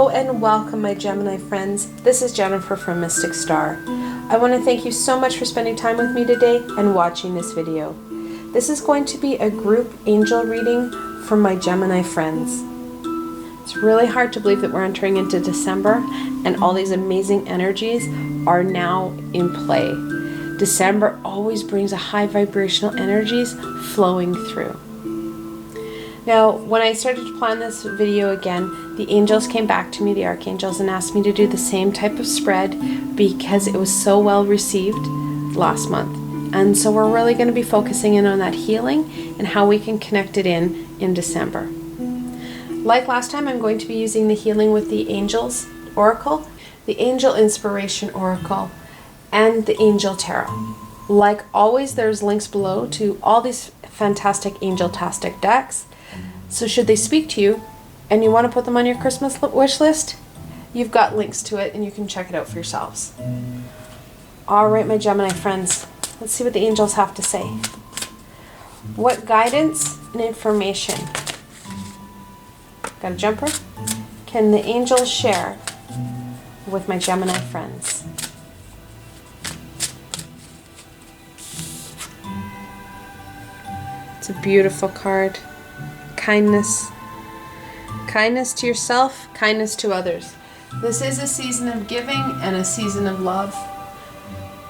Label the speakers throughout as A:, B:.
A: Hello and welcome, my Gemini friends. This is Jennifer from Mystic Star. I want to thank you so much for spending time with me today and watching this video. This is going to be a group angel reading for my Gemini friends. It's really hard to believe that we're entering into December and all these amazing energies are now in play. December always brings a high vibrational energies flowing through. Now, when I started to plan this video again, the angels came back to me, the archangels, and asked me to do the same type of spread because it was so well received last month. And so we're really going to be focusing in on that healing and how we can connect it in December. Like last time, I'm going to be using the Healing with the Angels Oracle, the Angel Inspiration Oracle, and the Angel Tarot. Like always, there's links below to all these fantastic angel-tastic decks. So should they speak to you and you want to put them on your Christmas wish list, you've got links to it and you can check it out for yourselves. All right, my Gemini friends, let's see what the angels have to say. What guidance and information, got a jumper, can the angels share with my Gemini friends? It's a beautiful card. Kindness. Kindness to yourself, kindness to others. This is a season of giving and a season of love.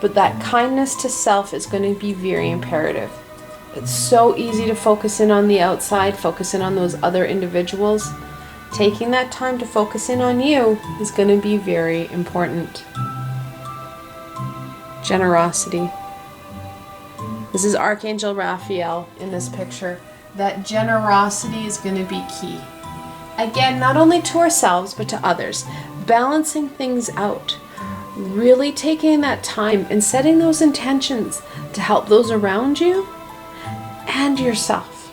A: But that kindness to self is going to be very imperative. It's so easy to focus in on the outside, focus in on those other individuals. Taking that time to focus in on you is going to be very important. Generosity. This is Archangel Raphael in this picture. That generosity is going to be key. Again, not only to ourselves, but to others. Balancing things out. Really taking that time and setting those intentions to help those around you and yourself.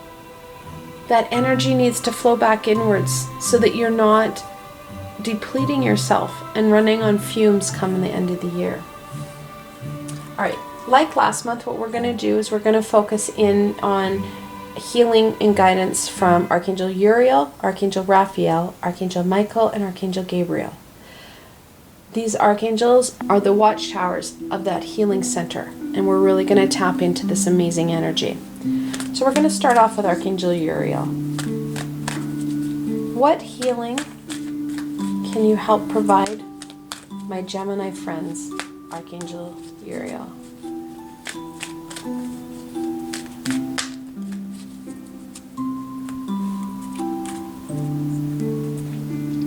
A: That energy needs to flow back inwards so that you're not depleting yourself and running on fumes come the end of the year. All right, like last month, what we're going to do is we're going to focus in on healing and guidance from Archangel Uriel, Archangel Raphael, Archangel Michael, and Archangel Gabriel. These archangels are the watchtowers of that healing center, and we're really going to tap into this amazing energy. So we're going to start off with Archangel Uriel. What healing can you help provide my Gemini friends, Archangel Uriel?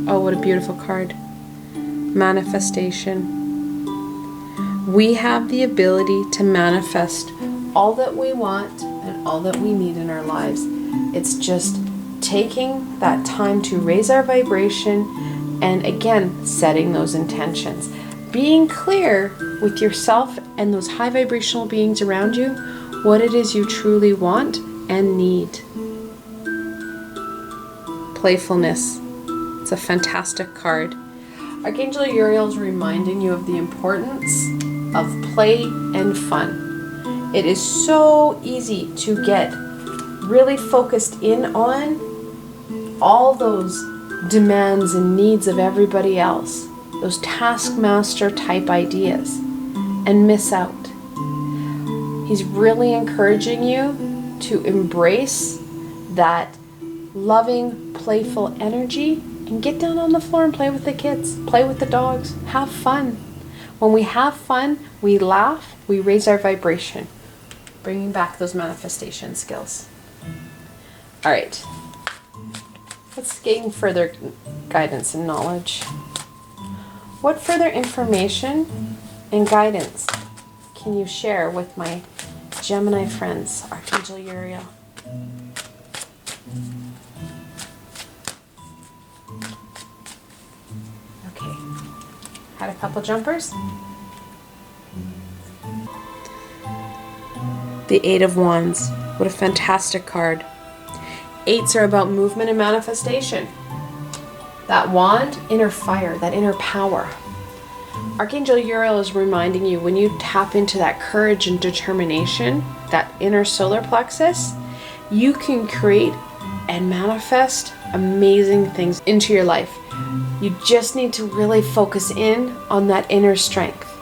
A: Oh, what a beautiful card. Manifestation. We have the ability to manifest all that we want and all that we need in our lives. It's just taking that time to raise our vibration and, again, setting those intentions. Being clear with yourself and those high vibrational beings around you what it is you truly want and need. Playfulness. It's a fantastic card. Archangel Uriel is reminding you of the importance of play and fun. It is so easy to get really focused in on all those demands and needs of everybody else, those taskmaster type ideas, and miss out. He's really encouraging you to embrace that loving, playful energy and get down on the floor and play with the kids, play with the dogs, have fun. When we have fun, we laugh, we raise our vibration, bringing back those manifestation skills. All right, let's gain further guidance and knowledge. What further information and guidance can you share with my Gemini friends, Archangel Uriel? Had a couple jumpers. The Eight of Wands. What a fantastic card. Eights are about movement and manifestation. That wand, inner fire, that inner power. Archangel Uriel is reminding you when you tap into that courage and determination, that inner solar plexus, you can create and manifest amazing things into your life. You just need to really focus in on that inner strength.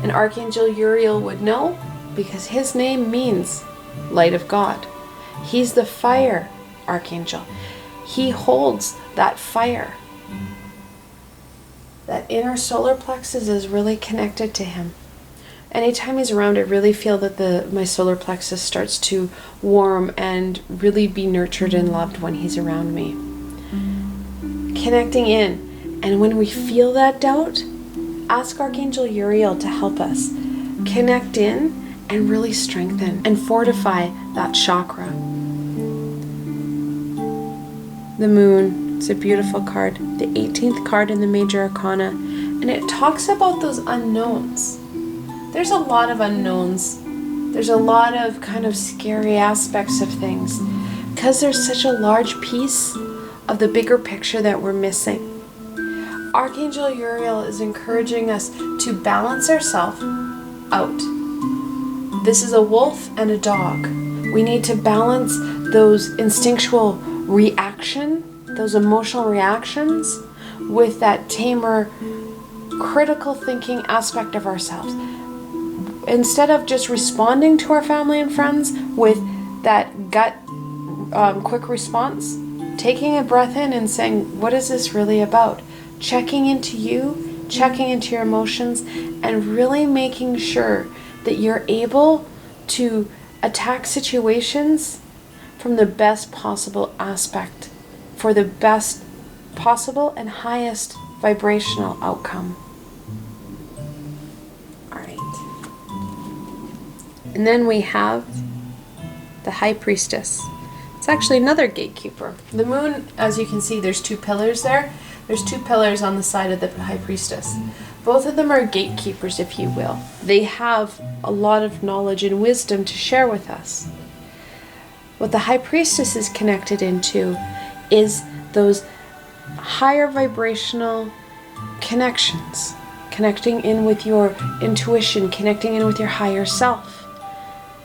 A: And Archangel Uriel would know because his name means light of God. He's the fire archangel. He holds that fire. That inner solar plexus is really connected to him. Anytime he's around, I really feel that my solar plexus starts to warm and really be nurtured and loved when he's around me. Connecting in. And when we feel that doubt, ask Archangel Uriel to help us connect in and really strengthen and fortify that chakra. The moon, it's a beautiful card. The 18th card in the major arcana. And it talks about those unknowns. There's a lot of unknowns. There's a lot of kind of scary aspects of things because there's such a large piece of the bigger picture that we're missing. Archangel Uriel is encouraging us to balance ourselves out. This is a wolf and a dog. We need to balance those instinctual reaction, those emotional reactions with that tamer, critical thinking aspect of ourselves. Instead of just responding to our family and friends with that gut quick response, taking a breath in and saying, what is this really about? Checking into you, checking into your emotions, and really making sure that you're able to attack situations from the best possible aspect for the best possible and highest vibrational outcome. All right. And then we have the High Priestess. It's actually another gatekeeper. The moon, as you can see, there's two pillars there. There's two pillars on the side of the High Priestess. Both of them are gatekeepers, if you will. They have a lot of knowledge and wisdom to share with us. What the High Priestess is connected into is those higher vibrational connections. Connecting in with your intuition, connecting in with your higher self,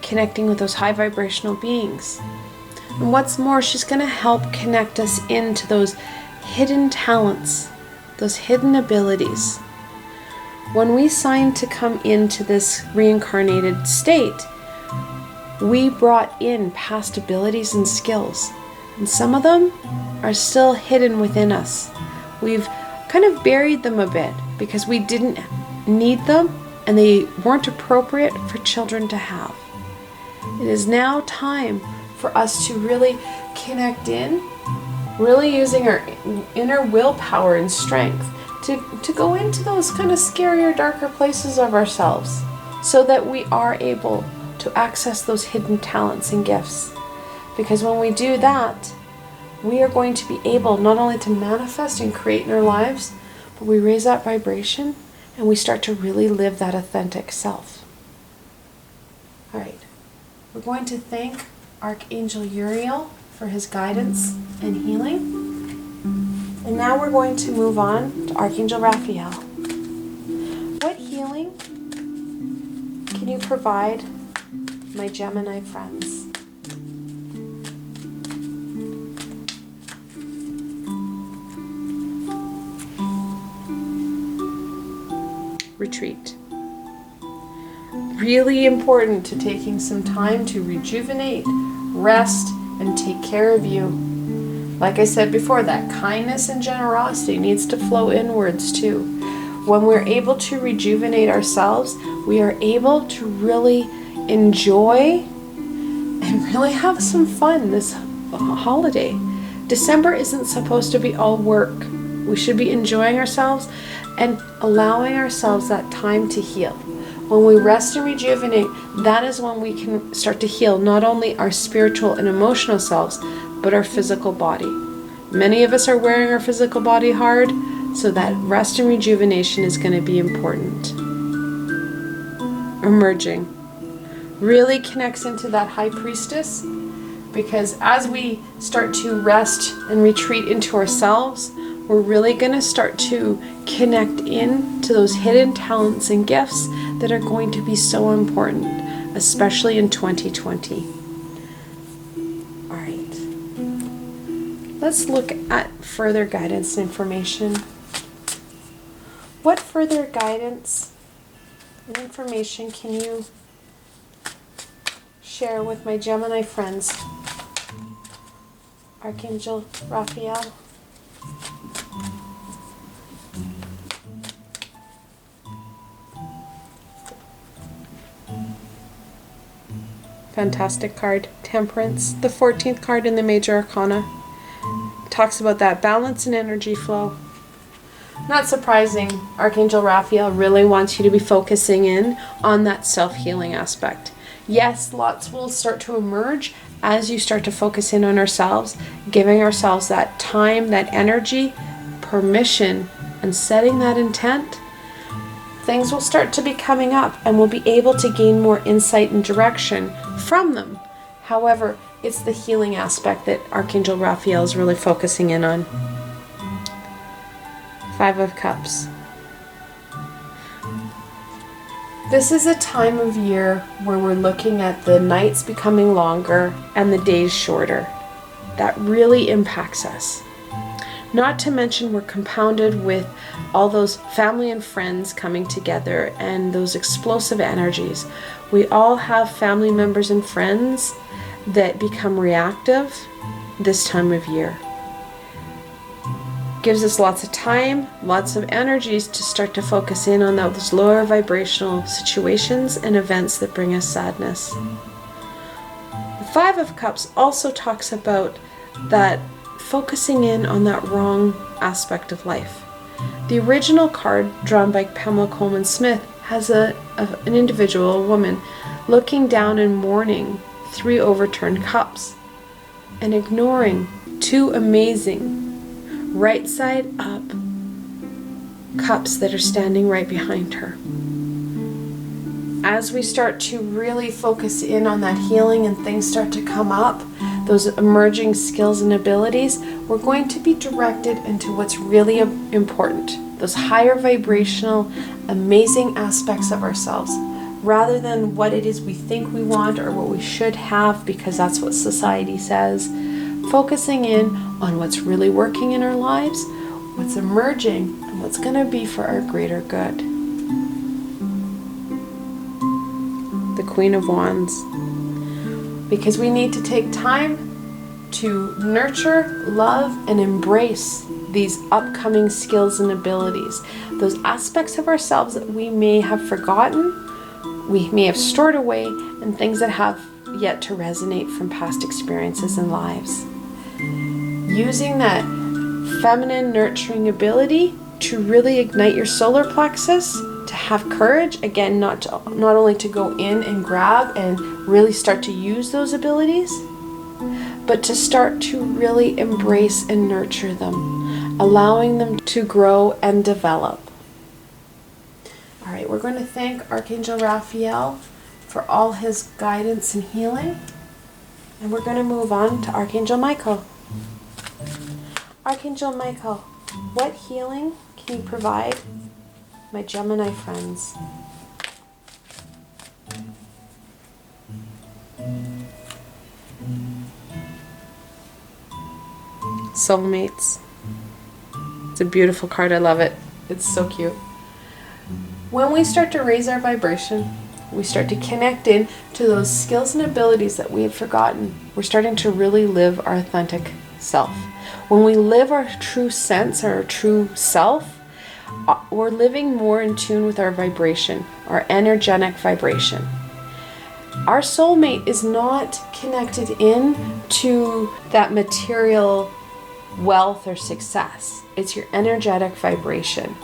A: connecting with those high vibrational beings. And what's more, she's going to help connect us into those hidden talents, those hidden abilities. When we signed to come into this reincarnated state, we brought in past abilities and skills, and some of them are still hidden within us. We've kind of buried them a bit because we didn't need them and they weren't appropriate for children to have. It is now time for us to really connect in, really using our inner willpower and strength to go into those kind of scarier, darker places of ourselves so that we are able to access those hidden talents and gifts. Because when we do that, we are going to be able not only to manifest and create in our lives, but we raise that vibration and we start to really live that authentic self. All right, we're going to thank Archangel Uriel for his guidance and healing. And now we're going to move on to Archangel Raphael. What healing can you provide my Gemini friends? Retreat. Really important to taking some time to rejuvenate, rest, and take care of you. Like I said before, that kindness and generosity needs to flow inwards too. When we're able to rejuvenate ourselves, we are able to really enjoy and really have some fun this holiday. December isn't supposed to be all work. We should be enjoying ourselves and allowing ourselves that time to heal. When we rest and rejuvenate, that is when we can start to heal not only our spiritual and emotional selves, but our physical body. Many of us are wearing our physical body hard, so that rest and rejuvenation is going to be important. Emerging really connects into that High Priestess, because as we start to rest and retreat into ourselves, we're really going to start to connect in to those hidden talents and gifts that are going to be so important, especially in 2020. All right. Let's look at further guidance and information What further guidance and information can you share with my Gemini friends? Archangel Raphael. Fantastic card. Temperance, the 14th card in the Major Arcana. Talks about that balance and energy flow. Not surprising, Archangel Raphael really wants you to be focusing in on that self-healing aspect. Yes, lots will start to emerge as you start to focus in on ourselves, giving ourselves that time, that energy, permission, and setting that intent. Things will start to be coming up and we'll be able to gain more insight and direction from them. However, it's the healing aspect that Archangel Raphael is really focusing in on. 5 of Cups. This is a time of year where we're looking at the nights becoming longer and the days shorter. That really impacts us. Not to mention we're compounded with all those family and friends coming together and those explosive energies. We all have family members and friends that become reactive this time of year. Gives us lots of time, lots of energies to start to focus in on those lower vibrational situations and events that bring us sadness. The 5 of Cups also talks about that focusing in on that wrong aspect of life. The original card drawn by Pamela Coleman Smith has an individual, a woman, looking down and mourning 3 overturned cups and ignoring 2 amazing right side up cups that are standing right behind her. As we start to really focus in on that healing and things start to come up, those emerging skills and abilities, we're going to be directed into what's really important, those higher vibrational, amazing aspects of ourselves, rather than what it is we think we want or what we should have because that's what society says. Focusing in on what's really working in our lives, what's emerging, and what's going to be for our greater good. The Queen of Wands. Because we need to take time to nurture, love, and embrace these upcoming skills and abilities. Those aspects of ourselves that we may have forgotten, we may have stored away, and things that have yet to resonate from past experiences and lives. Using that feminine nurturing ability to really ignite your solar plexus, to have courage, again, not only to go in and grab and really start to use those abilities, but to start to really embrace and nurture them, allowing them to grow and develop. All right, we're going to thank Archangel Raphael for all his guidance and healing, and we're going to move on to Archangel Michael. Archangel Michael, what healing can you provide my Gemini friends? Soulmates. It's a beautiful card. I love it. It's so cute. When we start to raise our vibration, we start to connect in to those skills and abilities that we had forgotten. We're starting to really live our authentic self. When we live our true sense, our true self, we're living more in tune with our vibration, our energetic vibration. Our soulmate is not connected in to that material wealth or success. It's your energetic vibration.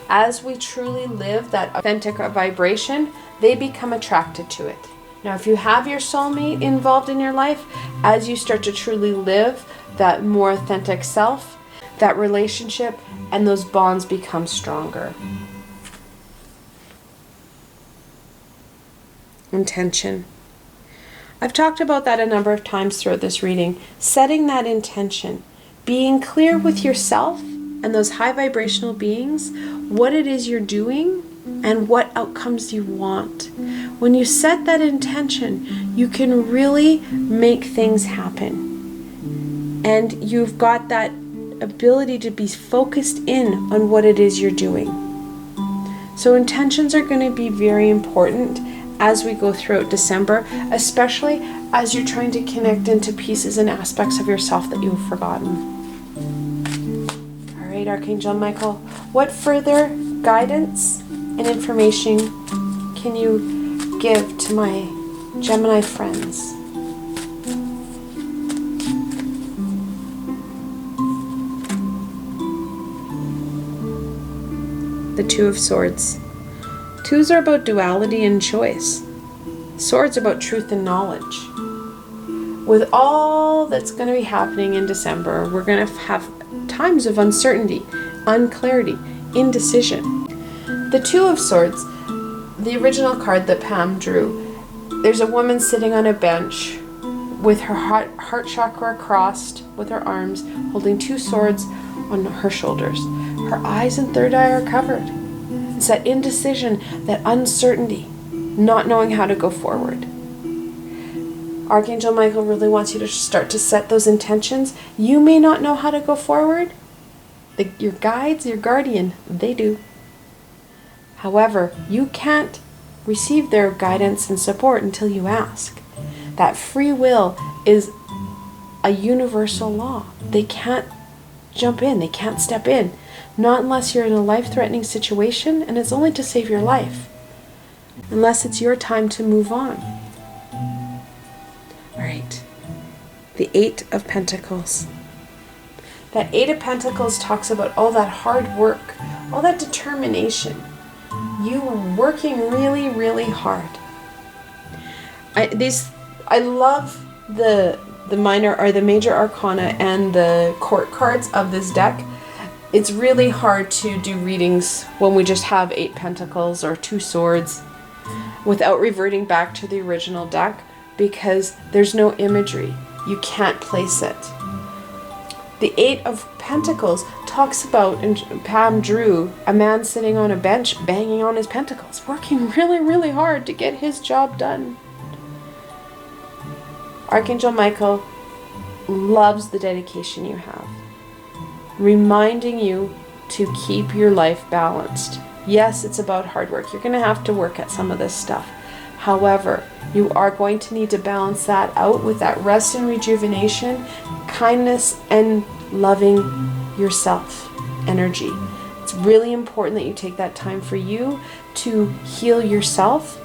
A: As we truly live that authentic vibration, they become attracted to it. Now, if you have your soulmate involved in your life, as you start to truly live that more authentic self, that relationship and those bonds become stronger. Intention. I've talked about that a number of times throughout this reading. Setting that intention, being clear with yourself and those high vibrational beings, what it is you're doing and what outcomes you want. When you set that intention, you can really make things happen. And you've got that ability to be focused in on what it is you're doing. So intentions are going to be very important as we go throughout December, especially as you're trying to connect into pieces and aspects of yourself that you've forgotten. All right, Archangel Michael, what further guidance and information can you give to my Gemini friends? The Two of Swords. Twos are about duality and choice. Swords are about truth and knowledge. With all that's going to be happening in December, we're going to have times of uncertainty, unclarity, indecision. The Two of Swords, the original card that Pam drew, there's a woman sitting on a bench with her heart chakra crossed with her arms, holding two swords on her shoulders. Her eyes and third eye are covered. It's that indecision, that uncertainty, not knowing how to go forward. Archangel Michael really wants you to start to set those intentions. You may not know how to go forward. Your guides, your guardian, they do. However, you can't receive their guidance and support until you ask. That free will is a universal law. They can't jump in, they can't step in. Not unless you're in a life-threatening situation and it's only to save your life. Unless it's your time to move on. All right. The Eight of Pentacles. That Eight of Pentacles talks about all that hard work, all that determination. You were working really, really hard. I love the minor or the major arcana and the court cards of this deck. It's really hard to do readings when we just have 8 pentacles or 2 swords without reverting back to the original deck because there's no imagery. You can't place it. The 8 of Pentacles talks about, and Pam drew, a man sitting on a bench banging on his pentacles, working really, really hard to get his job done. Archangel Michael loves the dedication you have, reminding you to keep your life balanced. Yes, it's about hard work. You're going to have to work at some of this stuff. However, you are going to need to balance that out with that rest and rejuvenation, kindness, and loving yourself energy. It's really important that you take that time for you to heal yourself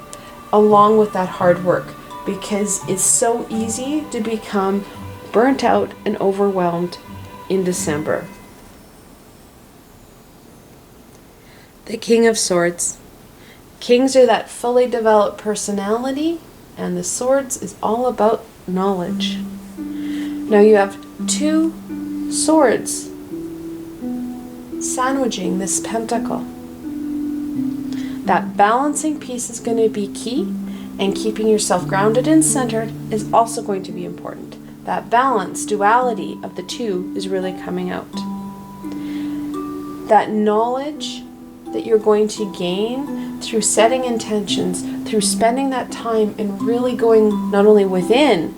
A: along with that hard work, because it's so easy to become burnt out and overwhelmed in December. The King of Swords. Kings are that fully developed personality, and the swords is all about knowledge. Now you have 2 swords sandwiching this pentacle. That balancing piece is going to be key, and keeping yourself grounded and centered is also going to be important. That balance, duality of the 2 is really coming out. That knowledge that you're going to gain through setting intentions, through spending that time and really going not only within,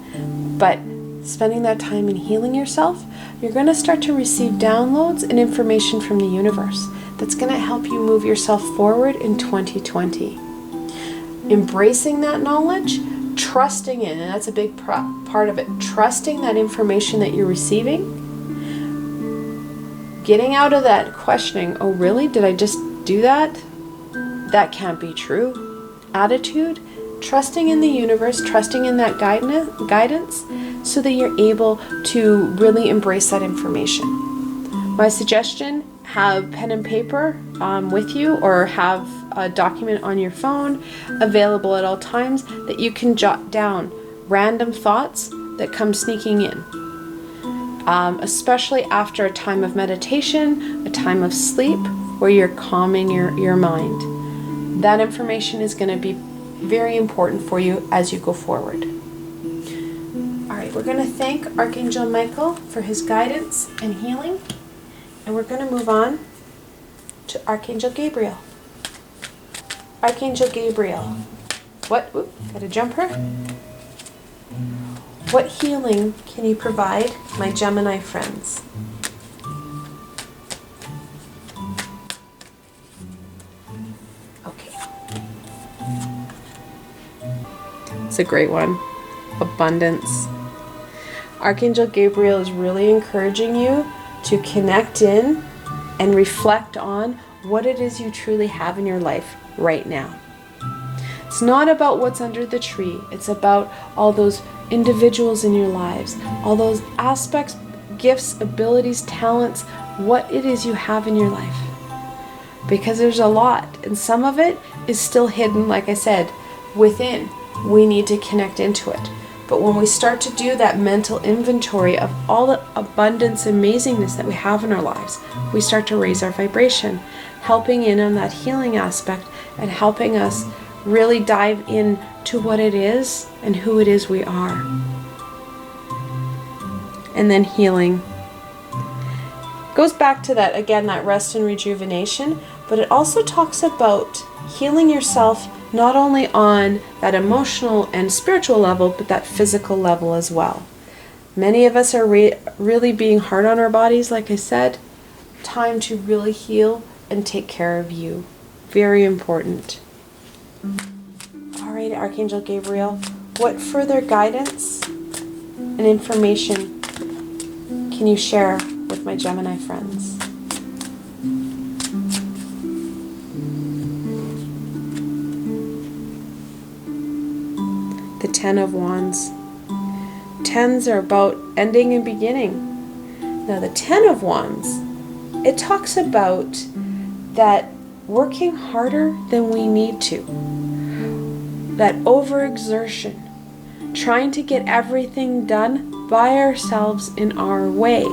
A: but spending that time in healing yourself, you're going to start to receive downloads and information from the universe that's going to help you move yourself forward in 2020. Embracing that knowledge, trusting it, and that's a big part of it, trusting that information that you're receiving, getting out of that questioning, oh really, did I just do that? That can't be true. Attitude, trusting in the universe, trusting in that guidance so that you're able to really embrace that information. My suggestion, have pen and paper with you, or have a document on your phone available at all times that you can jot down random thoughts that come sneaking in. Especially after a time of meditation, a time of sleep, where you're calming your mind. That information is going to be very important for you as you go forward. All right, we're going to thank Archangel Michael for his guidance and healing, and we're going to move on to Archangel Gabriel. Archangel Gabriel, got a jumper? What healing can you provide my Gemini friends? It's a great one. Abundance. Archangel Gabriel is really encouraging you to connect in and reflect on what it is you truly have in your life right now. It's not about what's under the tree. It's about all those individuals in your lives, all those aspects, gifts, abilities, talents, what it is you have in your life. Because there's a lot, and some of it is still hidden, like I said, within. We need to connect into it. But when we start to do that mental inventory of all the abundance and amazingness that we have in our lives, we start to raise our vibration, helping in on that healing aspect and helping us really dive into what it is and who it is we are. And then healing. Goes back to that, again, that rest and rejuvenation, but it also talks about healing yourself not only on that emotional and spiritual level, but that physical level as well. Many of us are really being hard on our bodies, like I said. Time to really heal and take care of you. Very important. All right, Archangel Gabriel, what further guidance and information can you share with my Gemini friends? The Ten of Wands. Tens are about ending and beginning. Now the Ten of Wands, it talks about that working harder than we need to. That overexertion. Trying to get everything done by ourselves in our way.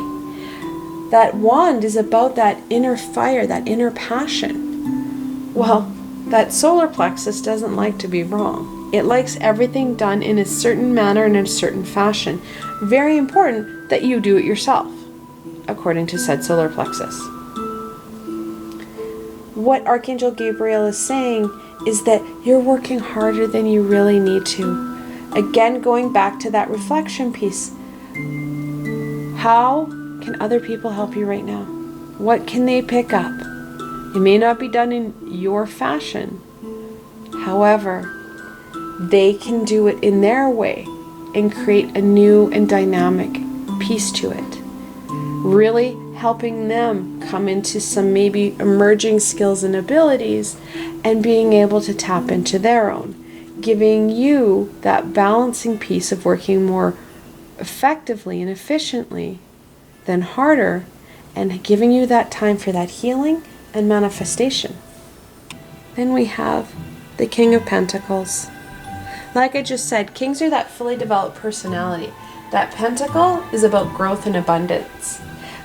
A: That wand is about that inner fire, that inner passion. Well, that solar plexus doesn't like to be wrong. It likes everything done in a certain manner and in a certain fashion. Very important that you do it yourself, according to said solar plexus. What Archangel Gabriel is saying is that you're working harder than you really need to. Again, going back to that reflection piece. How can other people help you right now? What can they pick up? It may not be done in your fashion. However, they can do it in their way and create a new and dynamic piece to it. Really helping them come into some maybe emerging skills and abilities and being able to tap into their own. Giving you that balancing piece of working more effectively and efficiently than harder, and giving you that time for that healing and manifestation. Then we have the King of Pentacles. Like I just said, kings are that fully developed personality. That pentacle is about growth and abundance.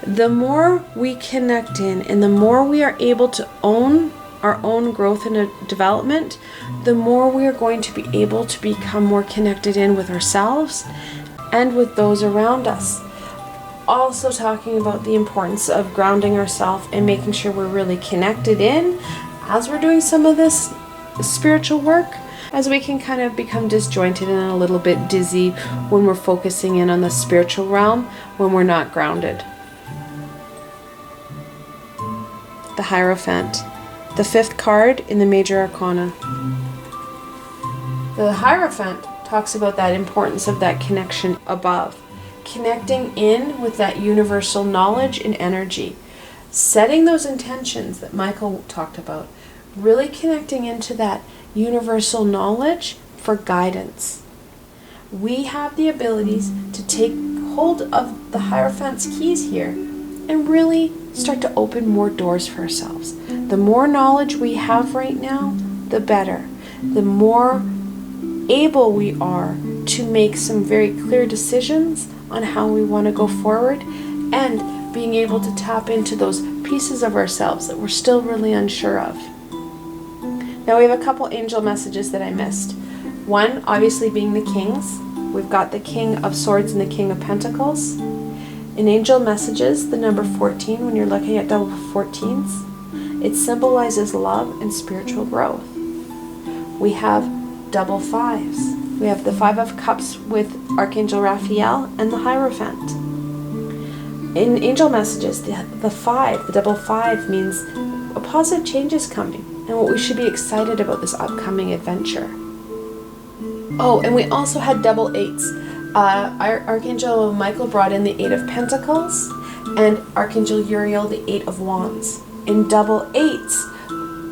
A: The more we connect in and the more we are able to own our own growth and development, the more we are going to be able to become more connected in with ourselves and with those around us. Also talking about the importance of grounding ourselves and making sure we're really connected in as we're doing some of this spiritual work, as we can kind of become disjointed and a little bit dizzy when we're focusing in on the spiritual realm when we're not grounded. The Hierophant, the fifth card in the Major Arcana. The Hierophant talks about that importance of that connection above. Connecting in with that universal knowledge and energy. Setting those intentions that Michael talked about. Really connecting into that universal knowledge for guidance. We have the abilities to take hold of the Hierophant's keys here and really start to open more doors for ourselves. The more knowledge we have right now, the better. The more able we are to make some very clear decisions on how we want to go forward, and being able to tap into those pieces of ourselves that we're still really unsure of. Now we have a couple angel messages that I missed. One, obviously, being the kings. We've got the King of Swords and the King of Pentacles. In angel messages, the number 14, when you're looking at double 14s, it symbolizes love and spiritual growth. We have double 5s. We have the 5 of Cups with Archangel Raphael and the Hierophant. In angel messages, the 5, the double 5 means a positive change is coming and what we should be excited about this upcoming adventure. Oh, and we also had double eights. Our Archangel Michael brought in the Eight of Pentacles, and Archangel Uriel the Eight of Wands. In double eights,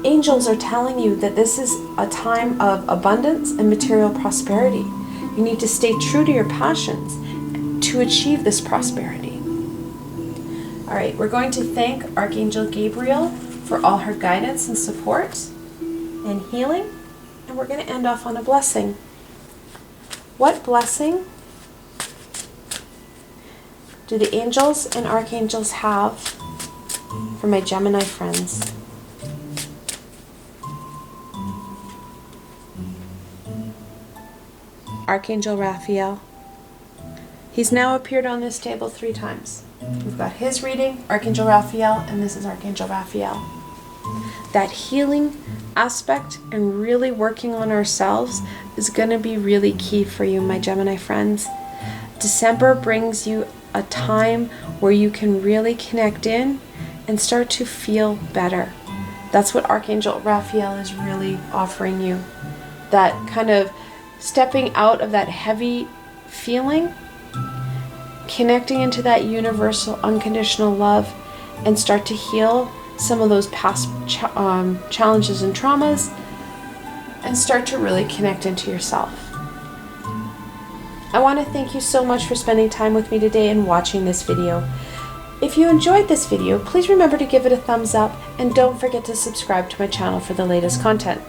A: angels are telling you that this is a time of abundance and material prosperity. You need to stay true to your passions to achieve this prosperity. All right, we're going to thank Archangel Gabriel for all her guidance and support and healing, and we're going to end off on a blessing. What blessing do the angels and archangels have for my Gemini friends? Archangel Raphael. He's now appeared on this table 3 times. We've got his reading, Archangel Raphael, and this is Archangel Raphael. That healing aspect and really working on ourselves is going to be really key for you, my Gemini friends. December brings you a time where you can really connect in and start to feel better. That's what Archangel Raphael is really offering you. That kind of stepping out of that heavy feeling, connecting into that universal unconditional love, and start to heal some of those past challenges and traumas, and start to really connect into yourself. I want to thank you so much for spending time with me today and watching this video. If you enjoyed this video, please remember to give it a thumbs up, and don't forget to subscribe to my channel for the latest content.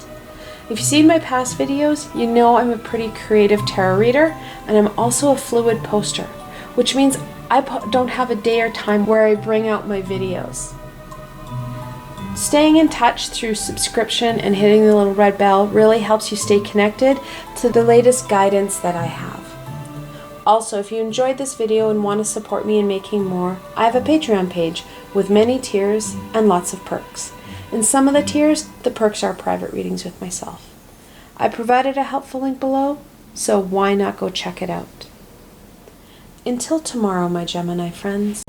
A: If you've seen my past videos, you know I'm a pretty creative tarot reader, and I'm also a fluid poster, which means I don't have a day or time where I bring out my videos. Staying in touch through subscription and hitting the little red bell really helps you stay connected to the latest guidance that I have. Also, if you enjoyed this video and want to support me in making more, I have a Patreon page with many tiers and lots of perks. In some of the tiers, the perks are private readings with myself. I provided a helpful link below, so why not go check it out? Until tomorrow, my Gemini friends.